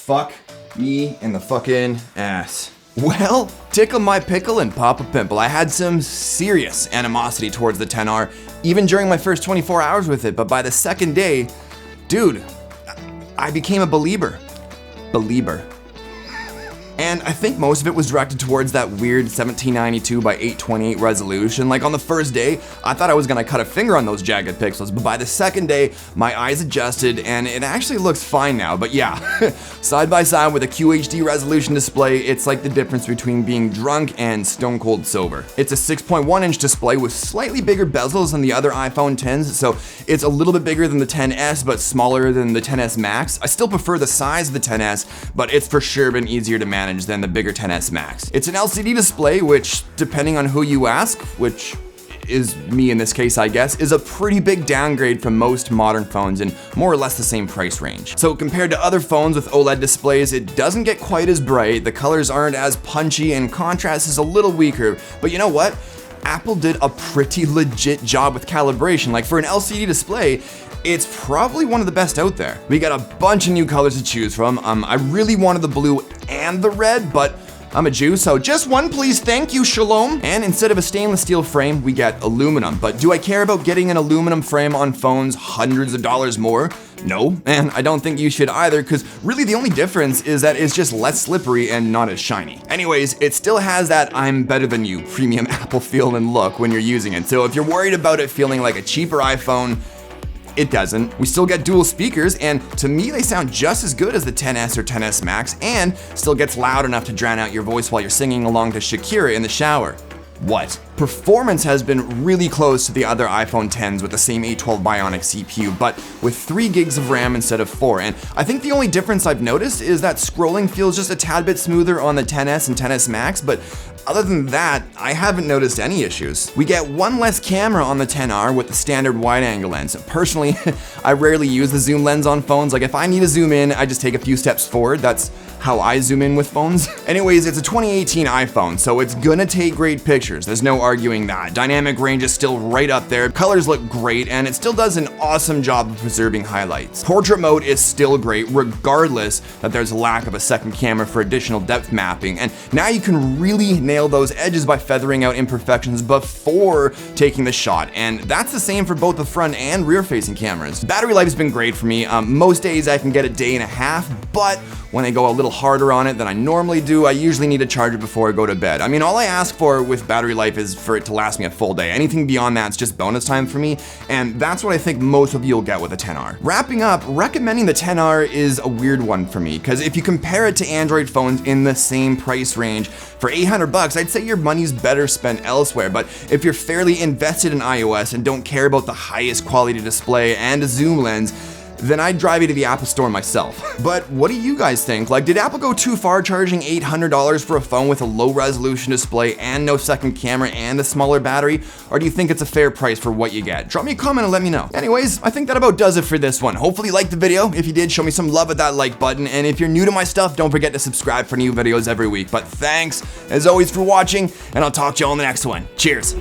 fuck me in the fucking ass. Well, tickle my pickle and pop a pimple. I had some serious animosity towards the XR, even during my first 24 hours with it, but by the second day, dude, I became a believer. And I think most of it was directed towards that weird 1792 by 828 resolution. Like on the first day, I thought I was gonna cut a finger on those jagged pixels, but by the second day, my eyes adjusted and it actually looks fine now. But yeah, side by side with a QHD resolution display, it's like the difference between being drunk and stone cold sober. It's a 6.1 inch display with slightly bigger bezels than the other iPhone 10s, so it's a little bit bigger than the 10s, but smaller than the 10s Max. I still prefer the size of the 10s, but it's for sure been easier to manage than the bigger 10s Max. It's an LCD display, which, depending on who you ask, which is me in this case, I guess, is a pretty big downgrade from most modern phones in more or less the same price range. So compared to other phones with OLED displays, it doesn't get quite as bright, the colors aren't as punchy, and contrast is a little weaker, but you know what? Apple did a pretty legit job with calibration. Like for an LCD display, it's probably one of the best out there. We got a bunch of new colors to choose from. I really wanted the blue and the red, but I'm a Jew, so just one please, thank you, shalom. And instead of a stainless steel frame, we get aluminum. But do I care about getting an aluminum frame on phones hundreds of dollars more? No, and I don't think you should either, because really the only difference is that it's just less slippery and not as shiny. Anyways, it still has that I'm better than you premium Apple feel and look when you're using it. So if you're worried about it feeling like a cheaper iPhone, it doesn't. We still get dual speakers, and to me they sound just as good as the 10s or 10s Max, and still gets loud enough to drown out your voice while you're singing along to Shakira in the shower. What? Performance has been really close to the other iPhone 10s with the same A12 Bionic CPU, but with 3 gigs of RAM instead of 4. And I think the only difference I've noticed is that scrolling feels just a tad bit smoother on the 10s and 10s Max, but other than that, I haven't noticed any issues. We get one less camera on the XR with the standard wide-angle lens. Personally, I rarely use the zoom lens on phones. Like if I need to zoom in, I just take a few steps forward. That's how I zoom in with phones. Anyways, it's a 2018 iPhone, so it's gonna take great pictures. There's no arguing that. Dynamic range is still right up there. Colors look great, and it still does an awesome job of preserving highlights. Portrait mode is still great, regardless that there's a lack of a second camera for additional depth mapping. And now you can really nail those edges by feathering out imperfections before taking the shot, and that's the same for both the front and rear facing cameras. Battery life has been great for me. Most days I can get a day and a half, but when I go a little harder on it than I normally do, I usually need to charge it before I go to bed. I mean, all I ask for with battery life is for it to last me a full day. Anything beyond that's just bonus time for me, and that's what I think most of you will get with a XR. Wrapping up, recommending the XR is a weird one for me, because if you compare it to Android phones in the same price range, for $800, I'd say your money's better spent elsewhere, but if you're fairly invested in iOS and don't care about the highest quality display and a zoom lens, then I'd drive you to the Apple Store myself. But what do you guys think? Like, did Apple go too far charging $800 for a phone with a low resolution display and no second camera and a smaller battery? Or do you think it's a fair price for what you get? Drop me a comment and let me know. Anyways, I think that about does it for this one. Hopefully you liked the video. If you did, show me some love with that like button. And if you're new to my stuff, don't forget to subscribe for new videos every week. But thanks, as always, for watching, and I'll talk to you all in the next one. Cheers.